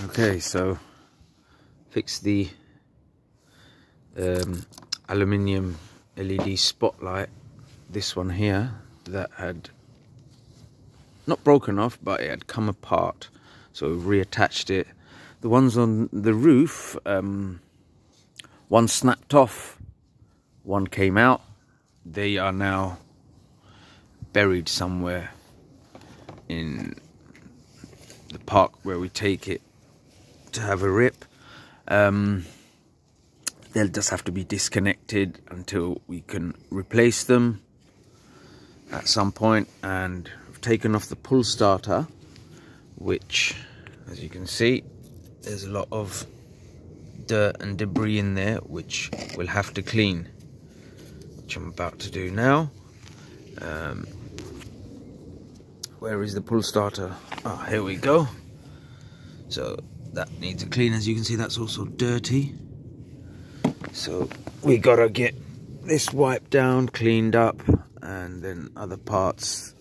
Okay, so fix the aluminium LED spotlight, this one here, that had not broken off, but it had come apart, so we reattached it. The ones on the roof, one snapped off, one came out. They are now buried somewhere in the park where we take it to have a rip. They'll just have to be disconnected until we can replace them at some point. And I've taken off the pull starter, which, as you can see, there's a lot of dirt and debris in there, which we'll have to clean, which I'm about to do now. Where is the pull starter? Ah, here we go. So that needs a clean. As you can see, that's also dirty. So we gotta get this wiped down, cleaned up, and then other parts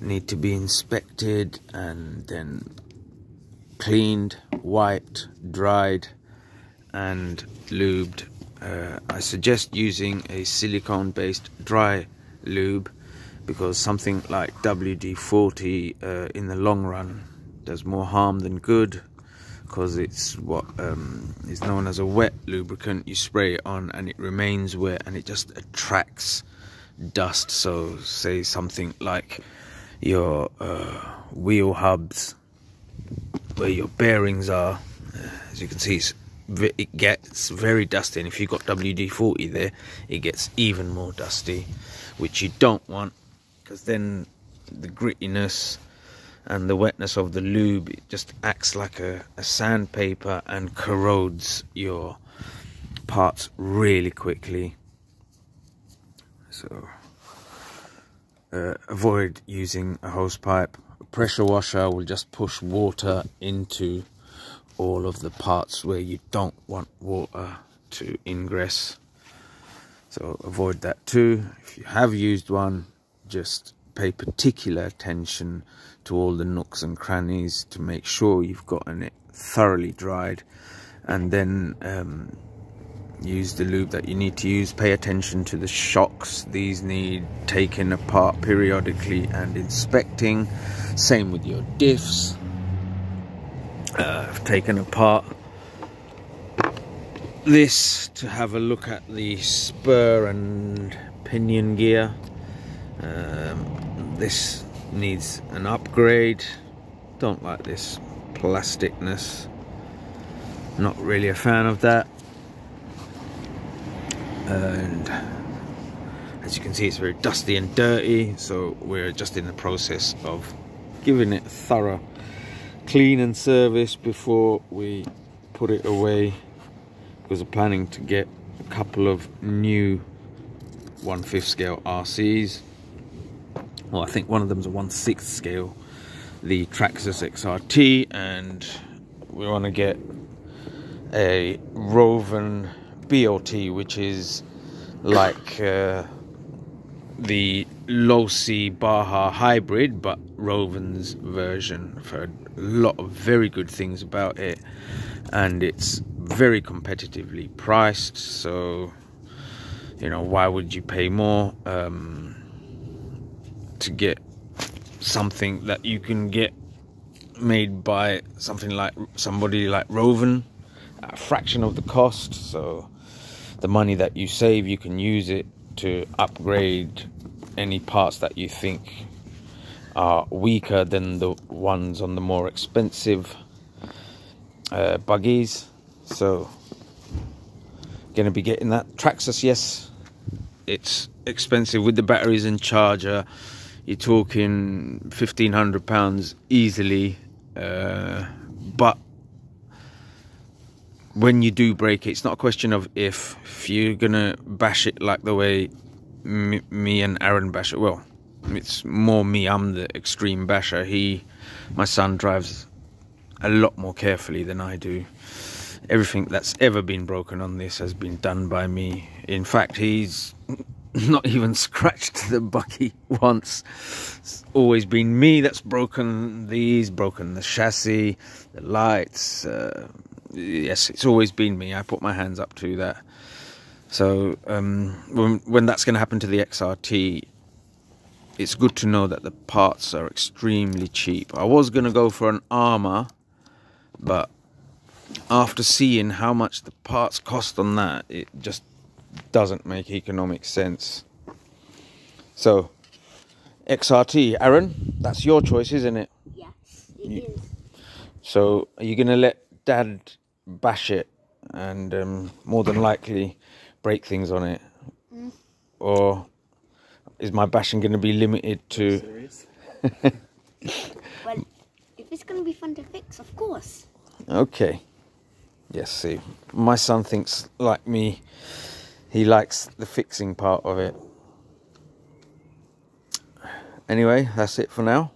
need to be inspected and then cleaned, wiped, dried, and lubed. I suggest using a silicone-based dry lube, because something like WD-40 in the long run does more harm than good, because it's what is known as a wet lubricant. You spray it on and it remains wet and it just attracts dust. So say something like your wheel hubs, where your bearings are, as you can see, it gets very dusty, and if you've got WD-40 there, it gets even more dusty, which you don't want, because then the grittiness and the wetness of the lube, it just acts like a sandpaper and corrodes your parts really quickly. So avoid using a hose pipe. A pressure washer will just push water into all of the parts where you don't want water to ingress, so avoid that too. If you have used one, just pay particular attention to all the nooks and crannies to make sure you've gotten it thoroughly dried, and then use the lube that you need to use. Pay attention to the shocks. These need taken apart periodically and inspecting. Same with your diffs. I've taken apart this to have a look at the spur and pinion gear. This needs an upgrade. Don't like this plasticness, not really a fan of that. And as you can see, it's very dusty and dirty, so we're just in the process of giving it a thorough clean and service before we put it away, because we're planning to get a couple of new 1/5 scale RCs. Well, I think one of them is a 1/6 scale, the Traxxas XRT, and we want to get a Rovan BOT, which is like the low-C Baja hybrid, but Rovan's version. I've heard a lot of very good things about it, and it's very competitively priced, so you know, why would you pay more to get something that you can get made by somebody like Rovan at a fraction of the cost? So the money that you save, you can use it to upgrade any parts that you think are weaker than the ones on the more expensive buggies. So gonna be getting that. Traxxas, yes, it's expensive with the batteries and charger. You're talking £1,500 easily, but when you do break it, it's not a question of if you're gonna bash it like the way me and Aaron bash it. Well, it's more me, I'm the extreme basher. My son drives a lot more carefully than I do. Everything that's ever been broken on this has been done by me. In fact, he's not even scratched the buggy once. It's always been me that's broken these, broken the chassis, the lights. Yes, it's always been me. I put my hands up to that. So when that's going to happen to the XRT, it's good to know that the parts are extremely cheap. I was going to go for an armor, but after seeing how much the parts cost on that, it just doesn't make economic sense. So XRT, Aaron, that's your choice, isn't it? Yes, it is. So are you going to let Dad bash it and more than likely break things on it? Or is my bashing going to be limited to... Well, if it's going to be fun to fix, of course. Okay. Yes, see, my son thinks like me. He likes the fixing part of it. Anyway, that's it for now.